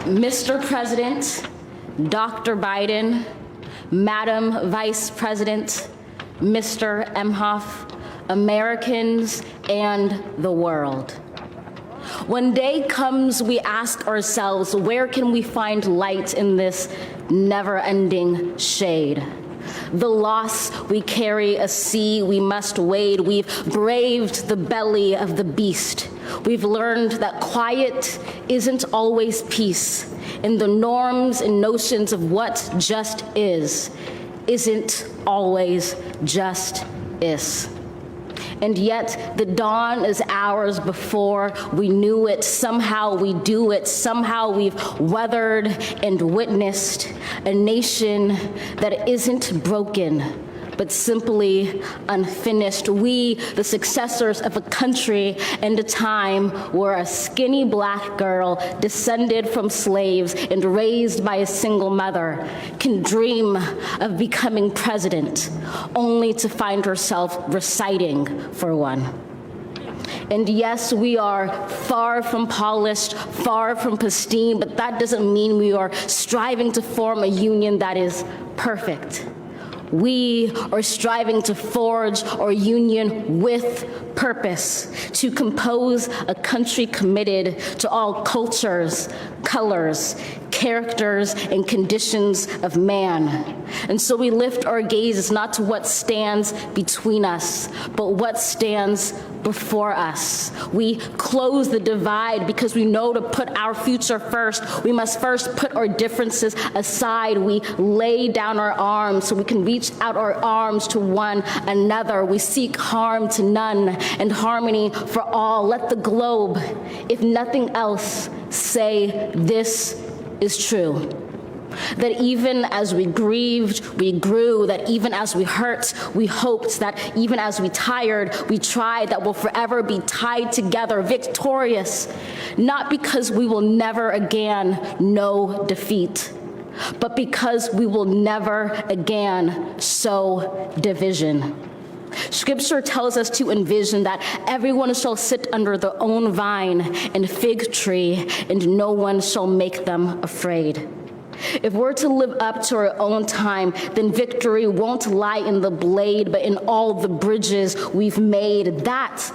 Mr. President, Dr. Biden, Madam Vice President, Mr. Emhoff, Americans, and the world. When day comes, we ask ourselves, where can we find light in this never-ending shade? The loss we carry, a sea we must wade. We've braved the belly of the beast. We've learned that quiet isn't always peace, and the norms and notions of what just isn't always just is. And yet the dawn is hours before we knew it. Somehow we do it. Somehow we've weathered and witnessed a nation that isn't broken, but simply unfinished. We, the successors of a country and a time where a skinny black girl descended from slaves and raised by a single mother can dream of becoming president, only to find herself reciting for one. And yes, we are far from polished, far from pristine, but that doesn't mean we are striving to form a union that is perfect. We are striving to forge our union with purpose, to compose a country committed to all cultures, colors, characters, and conditions of man. And so we lift our gaze not to what stands between us, but what stands before us. We close the divide because we know to put our future first, we must first put our differences aside. We lay down our arms so we can reach out our arms to one another. We seek harm to none and harmony for all. Let the globe, if nothing else, say this is true. That even as we grieved, we grew. That even as we hurt, we hoped. That even as we tired, we tried. That we'll forever be tied together, victorious, not because we will never again know defeat, but because we will never again sow division. Scripture tells us to envision that everyone shall sit under their own vine and fig tree, and no one shall make them afraid. If we're to live up to our own time, then victory won't lie in the blade, but in all the bridges we've made. That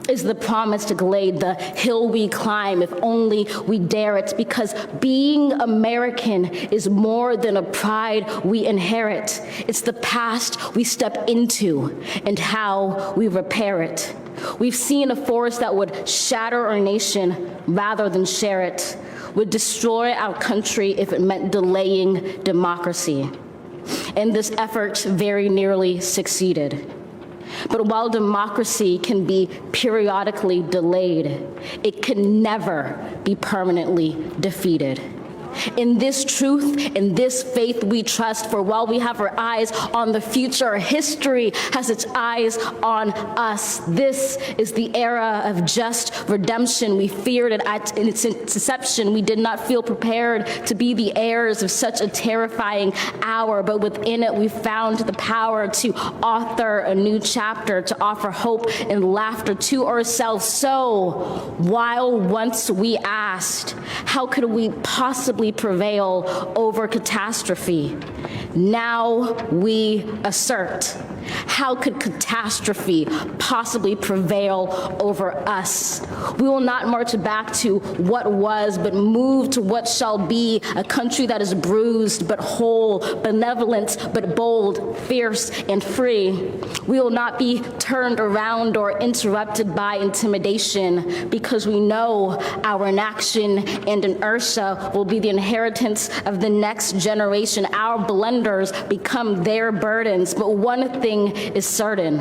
is the promised glade, the hill we climb, if only we dare it, because being American is more than a pride we inherit. It's the past we step into and how we repair it. We've seen a force that would shatter our nation rather than share it, would destroy our country if it meant delaying democracy. And this effort very nearly succeeded. But while democracy can be periodically delayed, it can never be permanently defeated. In this truth, in this faith we trust, for while we have our eyes on the future, history has its eyes on us. This is the era of just redemption. We feared it in its inception. We did not feel prepared to be the heirs of such a terrifying hour, but within it we found the power to author a new chapter, to offer hope and laughter to ourselves. So, while once we asked, how could we possibly prevail over catastrophe? Now we assert, how could catastrophe possibly prevail over us? We will not march back to what was, but move to what shall be, a country that is bruised but whole, benevolent but bold, fierce and free. We will not be turned around or interrupted by intimidation, because we know our inaction and inertia will be the inheritance of the next generation. Our blunders become their burdens, but one thing is certain: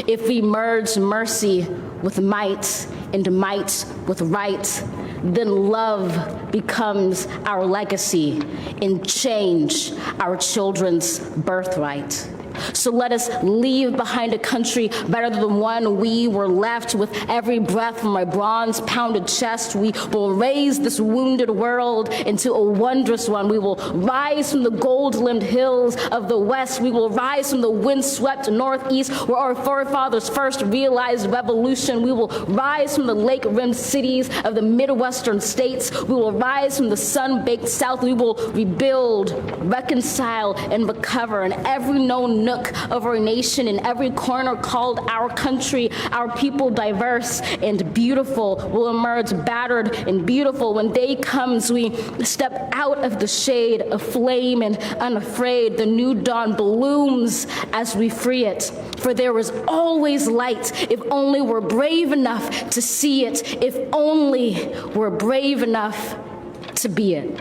if we merge mercy with might and might with right, then love becomes our legacy and change our children's birthright. So let us leave behind a country better than the one we were left. With every breath from my bronze-pounded chest, we will raise this wounded world into a wondrous one. We will rise from the gold-limbed hills of the West. We will rise from the wind-swept Northeast, where our forefathers first realized revolution. We will rise from the lake-rimmed cities of the Midwestern states. We will rise from the sun-baked South. We will rebuild, reconcile, and recover in every known nook of our nation, in every corner called our country. Our people, diverse and beautiful, will emerge battered and beautiful. When day comes, we step out of the shade of flame and unafraid. The new dawn blooms as we free it. For there is always light if only we're brave enough to see it, if only we're brave enough to be it.